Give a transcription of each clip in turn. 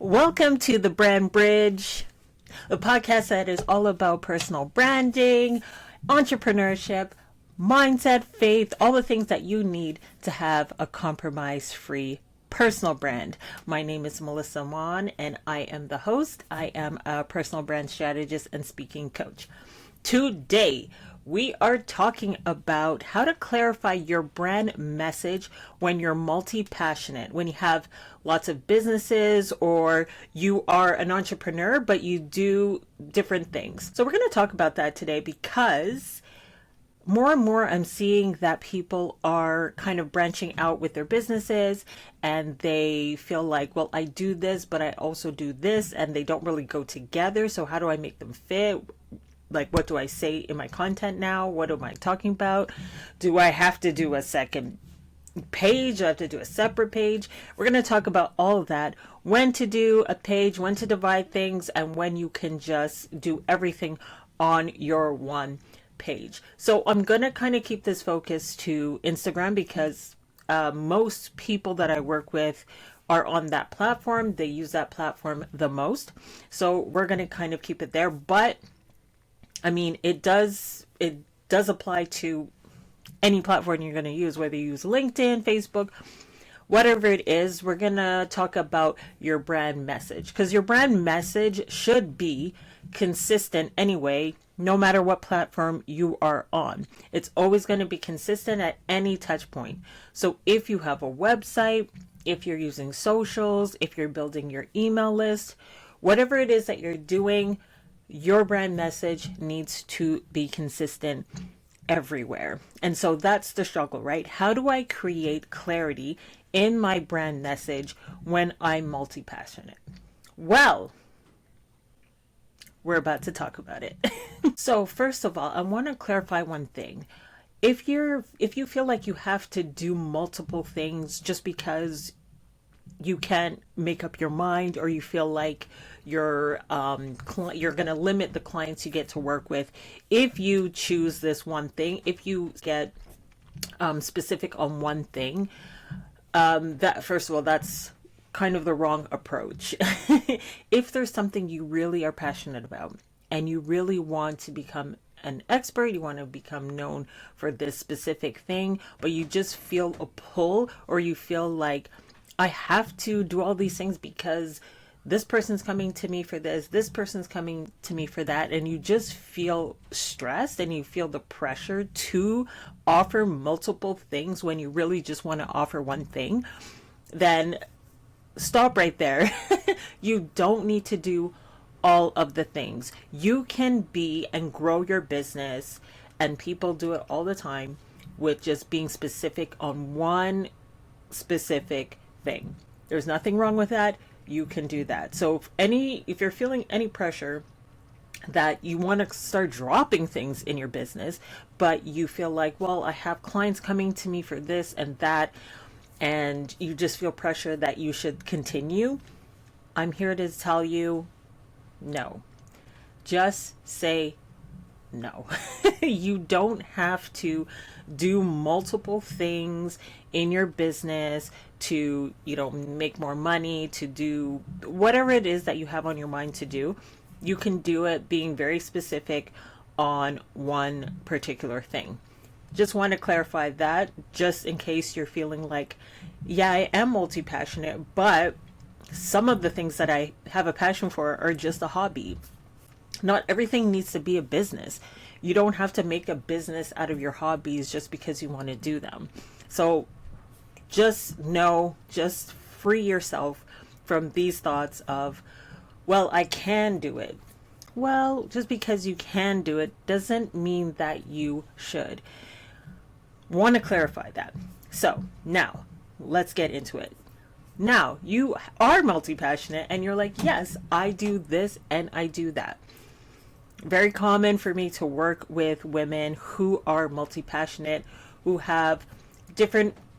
Welcome to the Brand Bridge, the podcast that is all about personal branding, entrepreneurship, mindset, faith, all the things that you need to have a compromise-free personal brand. My name is Melissa Mon, and I am the host. I am a personal brand strategist and speaking coach. Today, we are talking about how to clarify your brand message when you're multi-passionate, when you have lots of businesses or you are an entrepreneur, but you do different things. So we're going to talk about that today because more and more I'm seeing that people are kind of branching out with their businesses and they feel like, well, I do this, but I also do this, and they don't really go together. So how do I make them fit? Like, what do I say in my content now? What am I talking about? Do I have to do a second page? Do I have to do a separate page? We're going to talk about all of that. When to do a page, when to divide things, and when you can just do everything on your one page. So I'm going to kind of keep this focus to Instagram because most people that I work with are on that platform. They use that platform the most. So we're going to kind of keep it there. But I mean, it does apply to any platform you're going to use, whether you use LinkedIn, Facebook, whatever it is. We're going to talk about your brand message because your brand message should be consistent anyway, no matter what platform you are on. It's always going to be consistent at any touch point. So if you have a website, if you're using socials, if you're building your email list, whatever it is that you're doing, your brand message needs to be consistent everywhere. And so that's the struggle, right? How do I create clarity in my brand message when I'm multi-passionate? Well, we're about to talk about it. So first of all, I want to clarify one thing. If you feel like you have to do multiple things just because you can't make up your mind, or you feel like you're going to limit the clients you get to work with, if you choose this one thing, if you get specific on one thing, that first of all, that's kind of the wrong approach. If there's something you really are passionate about and you really want to become an expert, you want to become known for this specific thing, but you just feel a pull, or you feel like, I have to do all these things because this person's coming to me for this person's coming to me for that, and you just feel stressed and you feel the pressure to offer multiple things when you really just want to offer one thing, then stop right there. You don't need to do all of the things. You can be and grow your business, and people do it all the time, with just being specific on one specific thing. There's nothing wrong with that. You can do that. So if you're feeling any pressure that you want to start dropping things in your business, but you feel like, well, I have clients coming to me for this and that, and you just feel pressure that you should continue, I'm here to tell you, no. Just say no. You don't have to do multiple things in your business to, make more money, to do whatever it is that you have on your mind to do. You can do it being very specific on one particular thing. Just want to clarify that, just in case you're feeling like, yeah, I am multi-passionate, but some of the things that I have a passion for are just a hobby. Not everything needs to be a business. You don't have to make a business out of your hobbies just because you want to do them. So just free yourself from these thoughts of, well, I can do it. Well, just because you can do it doesn't mean that you should. Want to clarify that. So now let's get into it. Now you are multi-passionate and you're like, yes, I do this and I do that. Very common for me to work with women who are multi-passionate, who have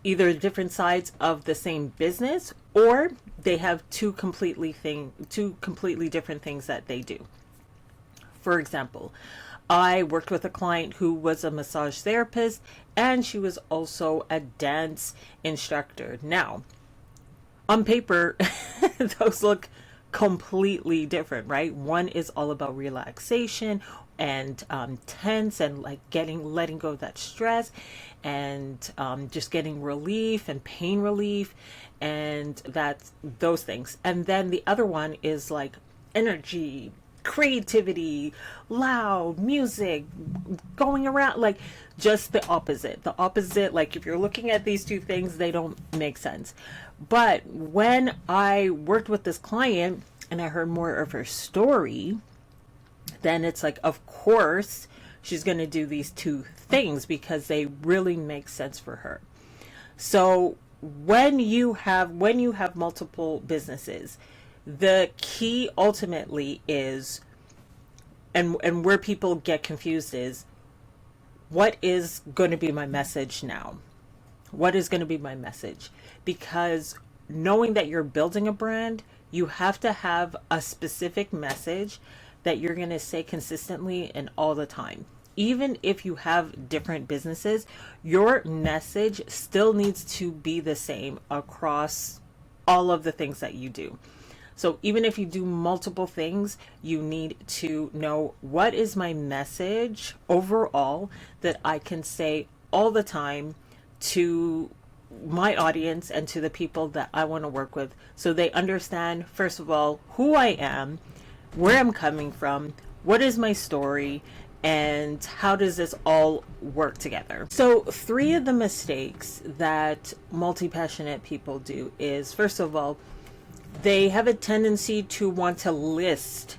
either different sides of the same business, or they have two completely different things that they do. For example, I worked with a client who was a massage therapist, and she was also a dance instructor. Now, on paper, those look completely different, right? One is all about relaxation and tense and like letting go of that stress and just getting relief and pain relief, and that's those things. And then the other one is like energy, creativity, loud music, going around, like just the opposite. The opposite, like if you're looking at these two things, they don't make sense. But when I worked with this client and I heard more of her story, then it's like, of course, she's going to do these two things because they really make sense for her. So when you have multiple businesses, the key ultimately is, and where people get confused is, what is going to be my message now? What is going to be my message? Because knowing that you're building a brand, you have to have a specific message that you're going to say consistently and all the time. Even if you have different businesses, your message still needs to be the same across all of the things that you do. So even if you do multiple things, you need to know, what is my message overall that I can say all the time to my audience and to the people that I want to work with, so they understand, first of all, who I am, where I'm coming from, what is my story, and how does this all work together. So 3 of the mistakes that multi-passionate people do is, first of all, they have a tendency to want to list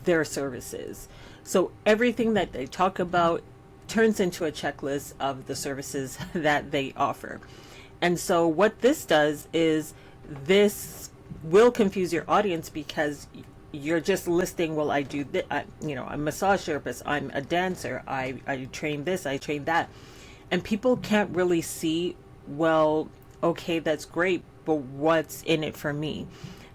their services. So everything that they talk about turns into a checklist of the services that they offer. And so what this does is, this will confuse your audience because you're just listing, well, I do this, I'm a massage therapist, I'm a dancer, I train this, I train that. And people can't really see, well, okay, that's great, but what's in it for me?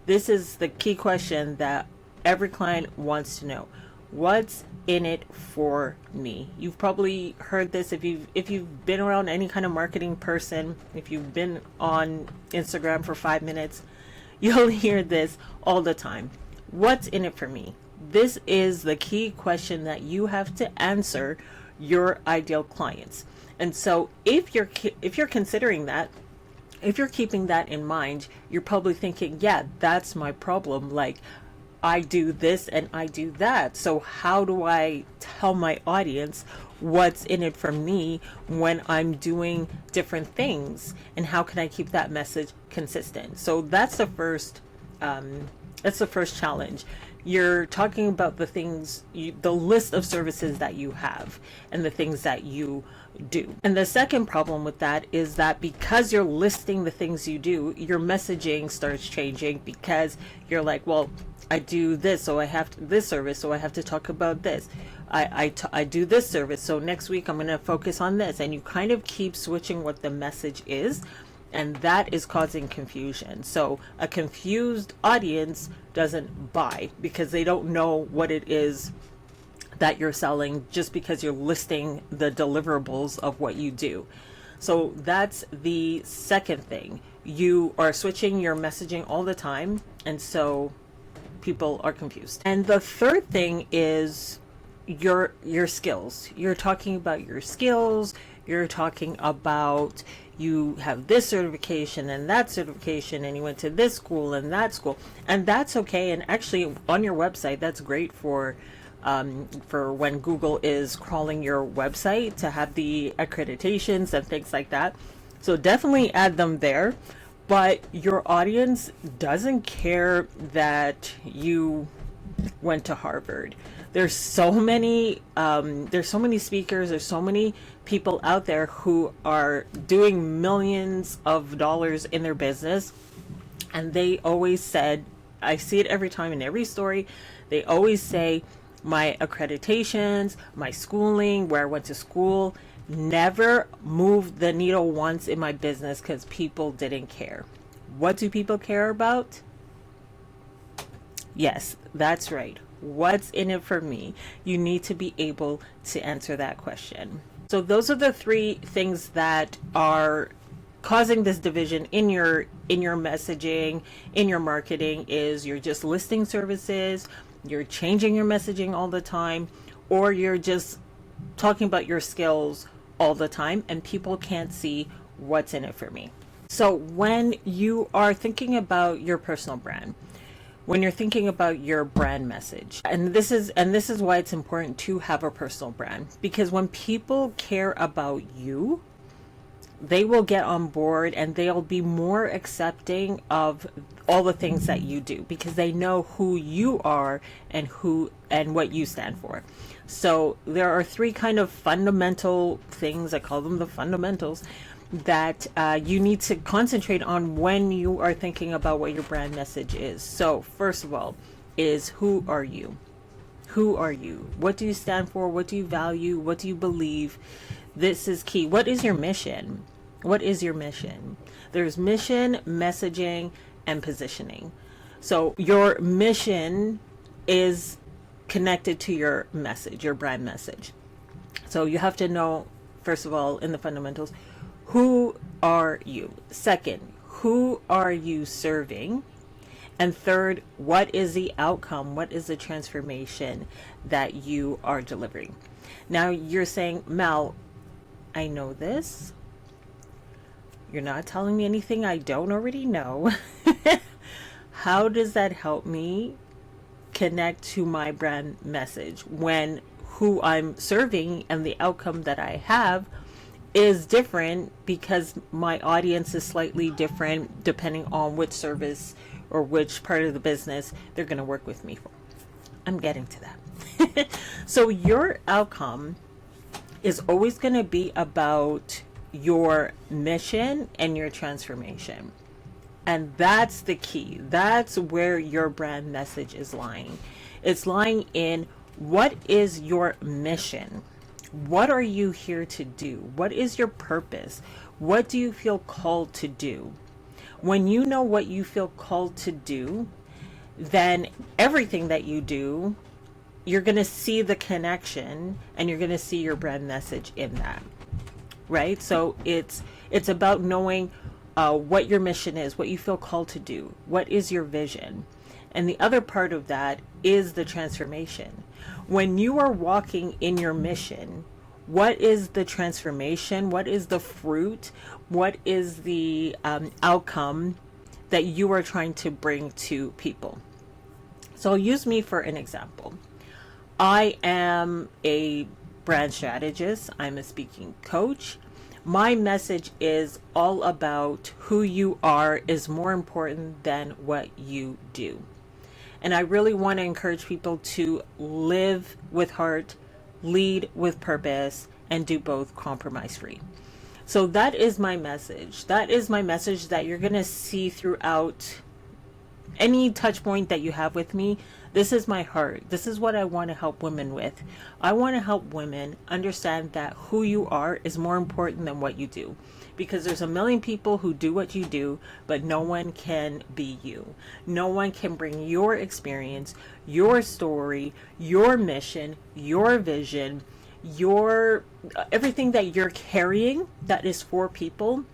This is the key question that every client wants to know. What's in it for me? You've probably heard this if you've been around any kind of marketing person, if you've been on Instagram for 5 minutes, you'll hear this all the time. What's in it for me? This is the key question that you have to answer your ideal clients. And so if you're considering that, if you're keeping that in mind, you're probably thinking, yeah, that's my problem. Like, I do this and I do that. So how do I tell my audience what's in it for me when I'm doing different things? And how can I keep that message consistent? So that's the first challenge. You're talking about the things, the list of services that you have and the things that you do. And the second problem with that is that because you're listing the things you do, your messaging starts changing, because you're like, well, I do this, so I have this service, so I have to talk about this. I do this service, so next week I'm going to focus on this. And you kind of keep switching what the message is, and that is causing confusion. So a confused audience doesn't buy because they don't know what it is that you're selling, just because you're listing the deliverables of what you do. So that's the second thing. You are switching your messaging all the time, and so people are confused. And the third thing is your skills. You're talking about your skills. You're talking about, you have this certification and that certification, and you went to this school and that school, and that's okay. And actually on your website, that's great for when Google is crawling your website, to have the accreditations and things like that. So definitely add them there. But your audience doesn't care that you went to Harvard. There's so many speakers, there's so many people out there who are doing millions of dollars in their business, and they always said, I see it every time in every story, they always say, my accreditations, my schooling, where I went to school, never moved the needle once in my business because people didn't care. What do people care about? Yes, that's right. What's in it for me? You need to be able to answer that question. So those are the 3 things that are causing this division in your messaging, in your marketing, is you're just listing services, you're changing your messaging all the time, or you're just talking about your skills all the time, and people can't see what's in it for me. So when you are thinking about your personal brand, when you're thinking about your brand message, and this is why it's important to have a personal brand, because when people care about you, they will get on board and they'll be more accepting of all the things that you do, because they know who you are and what you stand for. So there are three kind of fundamental things, I call them the fundamentals, that you need to concentrate on when you are thinking about what your brand message is. So first of all is, who are you? Who are you? What do you stand for? What do you value? What do you believe? This is key. What is your mission? What is your mission? There's mission, messaging, and positioning. So your mission is connected to your message, your brand message. So you have to know, first of all, in the fundamentals, who are you? Second, who are you serving? And third, what is the outcome? What is the transformation that you are delivering? Now you're saying, Mel, I know this. You're not telling me anything I don't already know. How does that help me connect to my brand message when who I'm serving and the outcome that I have is different, because my audience is slightly different depending on which service or which part of the business they're going to work with me for? I'm getting to that. So your outcome is always going to be about your mission and your transformation. And that's the key. That's where your brand message is lying. It's lying in, what is your mission? What are you here to do? What is your purpose? What do you feel called to do? When you know what you feel called to do, then everything that you do, you're going to see the connection and you're going to see your brand message in that. Right? So it's about knowing what your mission is, what you feel called to do, what is your vision. And the other part of that is the transformation. When you are walking in your mission, what is the transformation? What is the fruit? What is the outcome that you are trying to bring to people? So use me for an example. I am a brand strategist. I'm a speaking coach. My message is all about who you are is more important than what you do. And I really want to encourage people to live with heart, lead with purpose, and do both compromise free. So that is my message. That is my message that you're going to see throughout any touch point that you have with me. This is my heart. This is what I want to help women with. I want to help women understand that who you are is more important than what you do. Because there's a million people who do what you do, but no one can be you. No one can bring your experience, your story, your mission, your vision, your everything that you're carrying that is for people.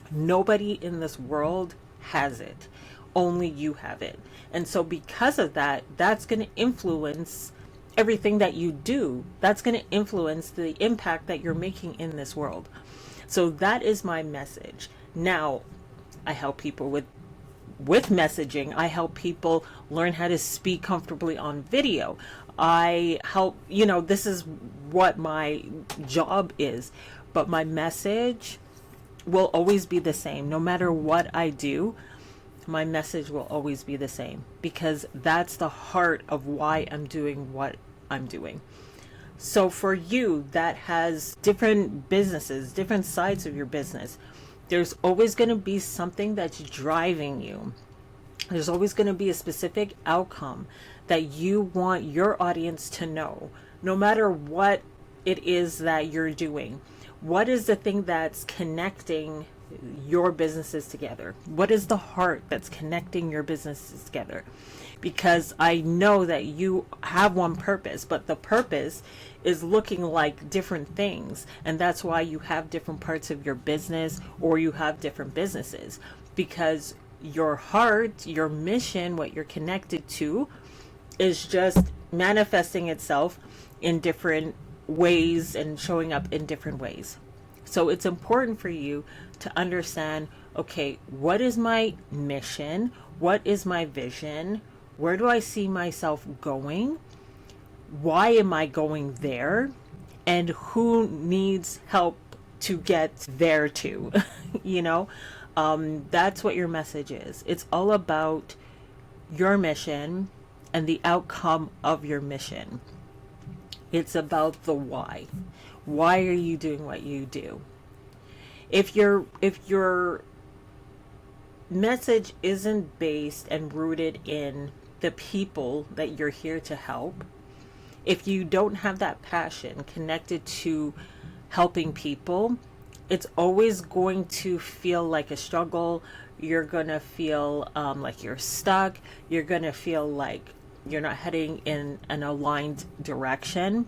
Nobody in this world has it. Only you have it. And so because of that, that's going to influence everything that you do. That's going to influence the impact that you're making in this world. So that is my message. Now, I help people with messaging. I help people learn how to speak comfortably on video. I help, this is what my job is. But my message will always be the same. No matter what I do, my message will always be the same, because that's the heart of why I'm doing what I'm doing. So for you that has different businesses, different sides of your business, there's always going to be something that's driving you. There's always going to be a specific outcome that you want your audience to know, no matter what it is that you're doing. What is the thing that's connecting your businesses together? What is the heart that's connecting your businesses together? because I know that you have one purpose, but the purpose is looking like different things. And that's why you have different parts of your business, or you have different businesses, because your heart, your mission, what you're connected to is just manifesting itself in different ways and showing up in different ways. So it's important for you to understand, okay, what is my mission? What is my vision? Where do I see myself going? Why am I going there? And who needs help to get there to? That's what your message is. It's all about your mission and the outcome of your mission. It's about the why. Why are you doing what you do? If your message isn't based and rooted in the people that you're here to help, if you don't have that passion connected to helping people, it's always going to feel like a struggle. You're going to feel like you're stuck. You're going to feel like you're not heading in an aligned direction,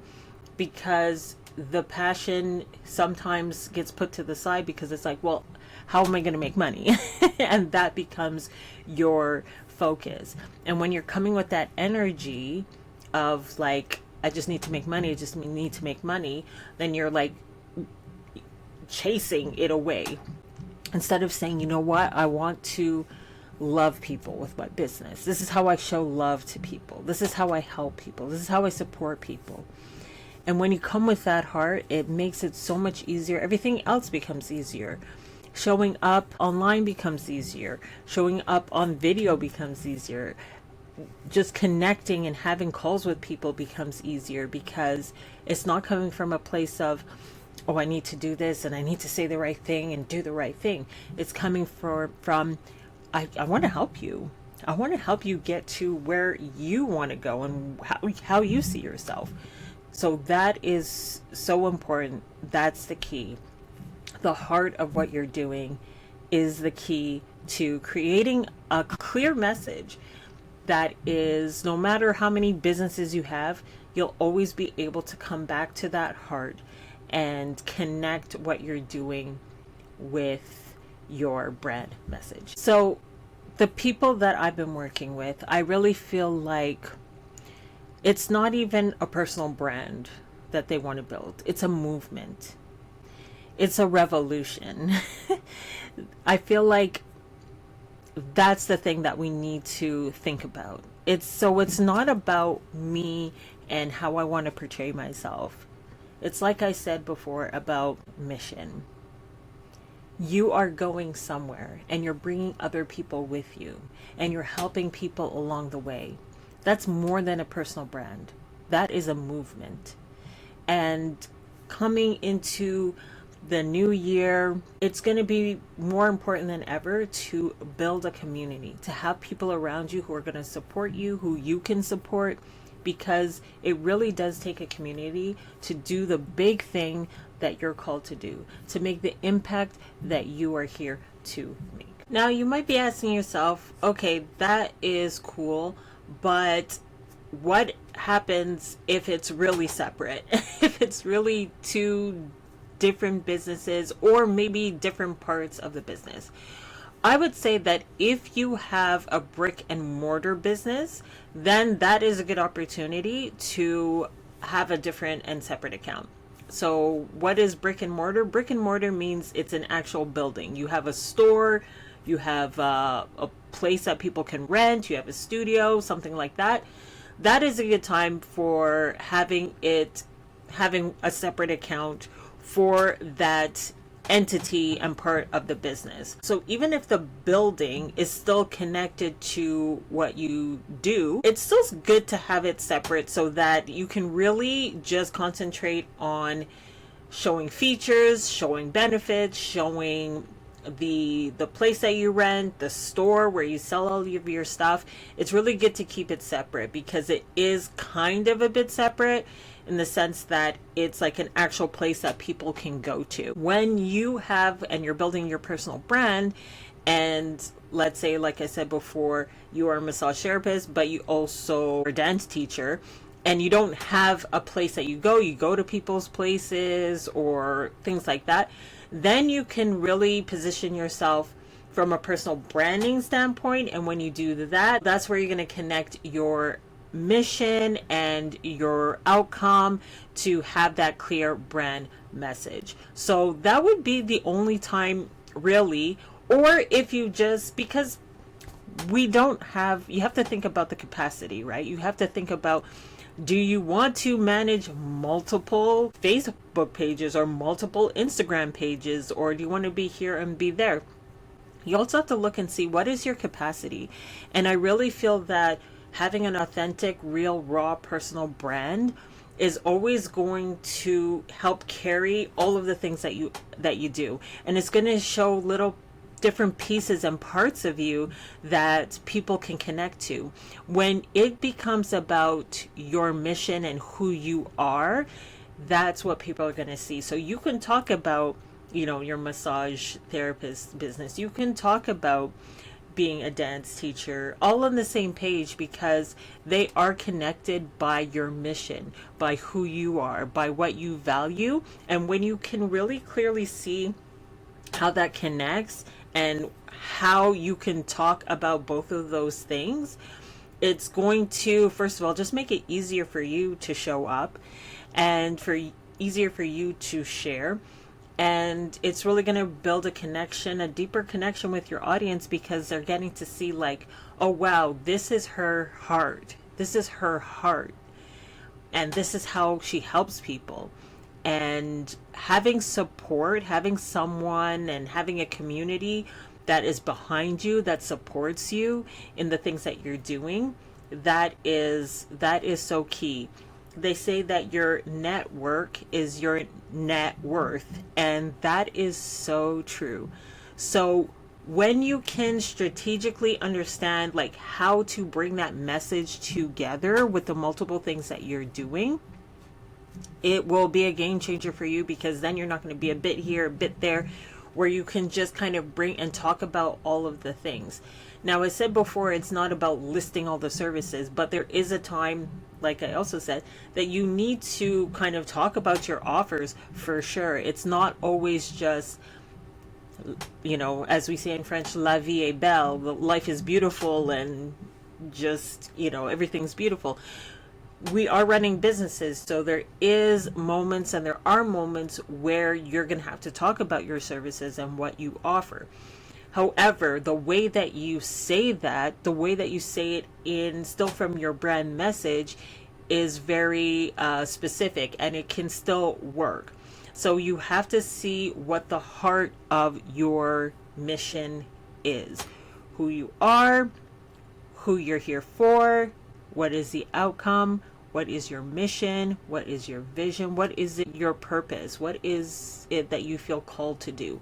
because the passion sometimes gets put to the side because it's like, well, how am I going to make money? And that becomes your focus. And when you're coming with that energy of like, I just need to make money, I just need to make money, then you're like chasing it away, instead of saying, you know what, I want to love people with my business. This is how I show love to people. This is how I help people. This is how I support people. And when you come with that heart, it makes it so much easier. Everything else becomes easier. Showing up online becomes easier. Showing up on video becomes easier. Just connecting and having calls with people becomes easier, because it's not coming from a place of, oh, I need to do this and I need to say the right thing and do the right thing. It's coming from I want to help you. I want to help you get to where you want to go and how you see yourself. So that is so important. That's the key. The heart of what you're doing is the key to creating a clear message that is, no matter how many businesses you have, you'll always be able to come back to that heart and connect what you're doing with your brand message. So the people that I've been working with, I really feel like it's not even a personal brand that they want to build. It's a movement. It's a revolution. I feel like that's the thing that we need to think about. It's not about me and how I want to portray myself. It's like I said before about mission. You are going somewhere and you're bringing other people with you and you're helping people along the way. That's more than a personal brand. That is a movement. And coming into the new year, it's going to be more important than ever to build a community, to have people around you who are going to support you, who you can support, because it really does take a community to do the big thing that you're called to do, to make the impact that you are here to make. Now, you might be asking yourself, okay, that is cool, but what happens if it's really separate? If it's really two different businesses, or maybe different parts of the business? I would say that if you have a brick and mortar business, then that is a good opportunity to have a different and separate account. So what is brick and mortar? Brick and mortar means it's an actual building. You have a store, you have a place that people can rent, you have a studio, something like that. That is a good time for having a separate account for that entity and part of the business. So even if the building is still connected to what you do, it's still good to have it separate so that you can really just concentrate on showing features, showing benefits, showing the place that you rent, the store where you sell all of your stuff. It's really good to keep it separate, because it is kind of a bit separate in the sense that it's like an actual place that people can go to. When you have and you're building your personal brand and let's say, like I said before, you are a massage therapist, but you also are a dance teacher, and you don't have a place that you go to people's places or things like that, then you can really position yourself from a personal branding standpoint. And when you do that, that's where you're going to connect your mission and your outcome to have that clear brand message. So that would be the only time really, or if you just, because we don't have, you have to think about the capacity, right? You have to think about, do you want to manage multiple Facebook pages or multiple Instagram pages, or do you want to be here and be there? You also have to look and see what is your capacity. And I really feel that having an authentic, real, raw, personal brand is always going to help carry all of the things that you do. And it's going to show little different pieces and parts of you that people can connect to. When it becomes about your mission and who you are, that's what people are going to see. So you can talk about, your massage therapist business. You can talk about being a dance teacher, all on the same page, because they are connected by your mission, by who you are, by what you value. And when you can really clearly see how that connects and how you can talk about both of those things, it's going to, first of all, just make it easier for you to show up and easier for you to share. And it's really going to build a connection, a deeper connection with your audience, because they're getting to see like, oh wow, this is her heart. This is her heart. And this is how she helps people. And having support, having someone and having a community that is behind you, that supports you in the things that you're doing, that is so key. They say that your network is your net worth, and that is so true. So when you can strategically understand like how to bring that message together with the multiple things that you're doing, it will be a game changer for you, because then you're not going to be a bit here, a bit there, where you can just kind of bring and talk about all of the things. Now, I said before, it's not about listing all the services, but there is a time, like I also said, that you need to kind of talk about your offers for sure. It's not always just, as we say in French, la vie est belle, life is beautiful and just, everything's beautiful. We are running businesses, so there is moments and there are moments where you're going to have to talk about your services and what you offer. However, the way that you say that, the way that you say it in still from your brand message is very specific, and it can still work. So you have to see what the heart of your mission is, who you are, who you're here for, what is the outcome, what is your mission, what is your vision, what is it, your purpose, what is it that you feel called to do.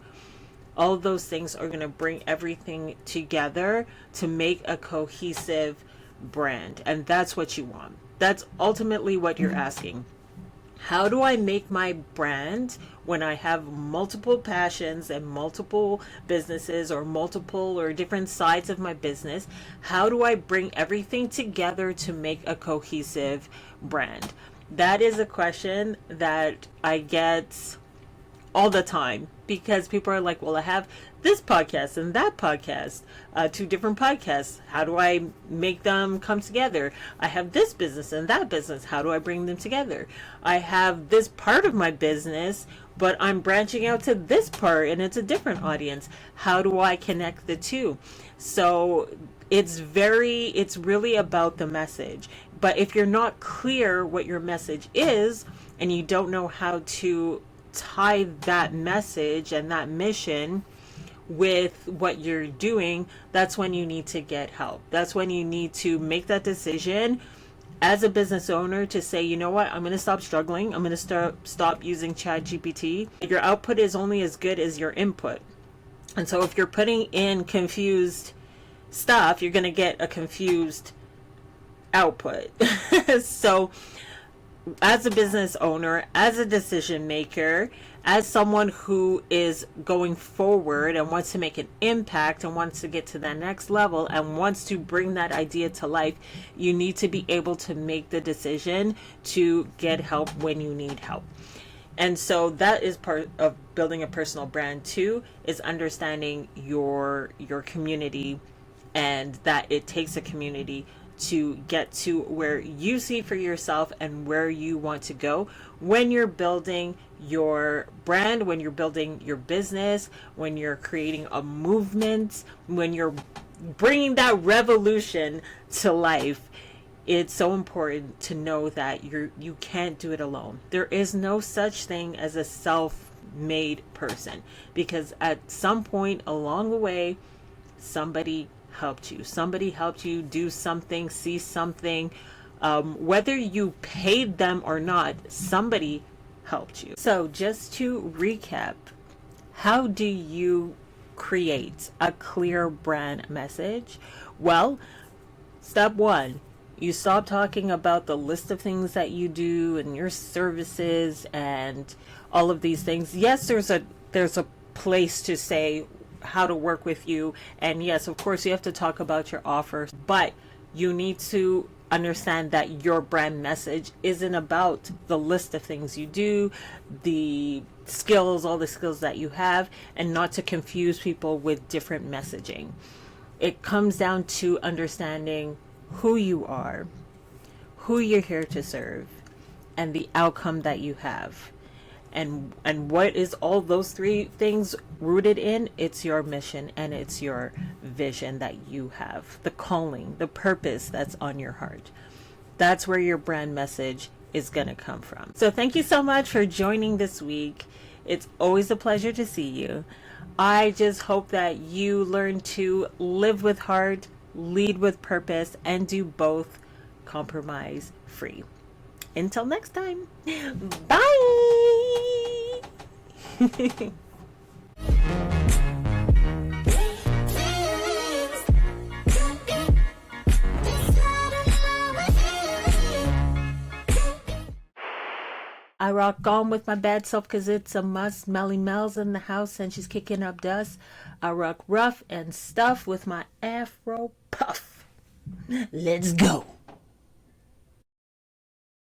All of those things are going to bring everything together to make a cohesive brand. And that's what you want. That's ultimately what you're asking. How do I make my brand when I have multiple passions and multiple businesses or multiple or different sides of my business? How do I bring everything together to make a cohesive brand? That is a question that I get all the time, because people are like, well, I have this podcast and that podcast, 2 different podcasts. How do I make them come together? I have this business and that business. How do I bring them together? I have this part of my business, but I'm branching out to this part and it's a different audience. How do I connect the two? So it's really about the message. But if you're not clear what your message is and you don't know how to tie that message and that mission with what you're doing, that's when you need to get help. That's when you need to make that decision as a business owner to say, you know what, I'm going to stop struggling. I'm going to stop using ChatGPT. Your output is only as good as your input. And so if you're putting in confused stuff, you're going to get a confused output. So as a business owner, as a decision maker, as someone who is going forward and wants to make an impact and wants to get to that next level and wants to bring that idea to life, you need to be able to make the decision to get help when you need help. And so that is part of building a personal brand too, is understanding your community, and that it takes a community to get to where you see for yourself and where you want to go when you're building your brand, when you're building your business, when you're creating a movement, when you're bringing that revolution to life. It's so important to know that you can't do it alone. There is no such thing as a self-made person, because at some point along the way, somebody helped you do something, see something, whether you paid them or not, somebody helped you. So just to recap, how do you create a clear brand message? Well, step one, you stop talking about the list of things that you do and your services and all of these things. Yes, there's a place to say how to work with you, and yes, of course, you have to talk about your offers, but you need to understand that your brand message isn't about the list of things you do, the skills, all the skills that you have, and not to confuse people with different messaging. It comes down to understanding who you are, who you're here to serve, and the outcome that you have. And what is all those three things rooted in? It's your mission and it's your vision that you have, the calling, the purpose that's on your heart. That's where your brand message is going to come from. So thank you so much for joining this week. It's always a pleasure to see you. I just hope that you learn to live with heart, lead with purpose, and do both compromise free. Until next time, bye. I rock on with my bad self because it's a must. Melly Mel's in the house and she's kicking up dust. I rock rough and stuff with my afro puff. Let's go.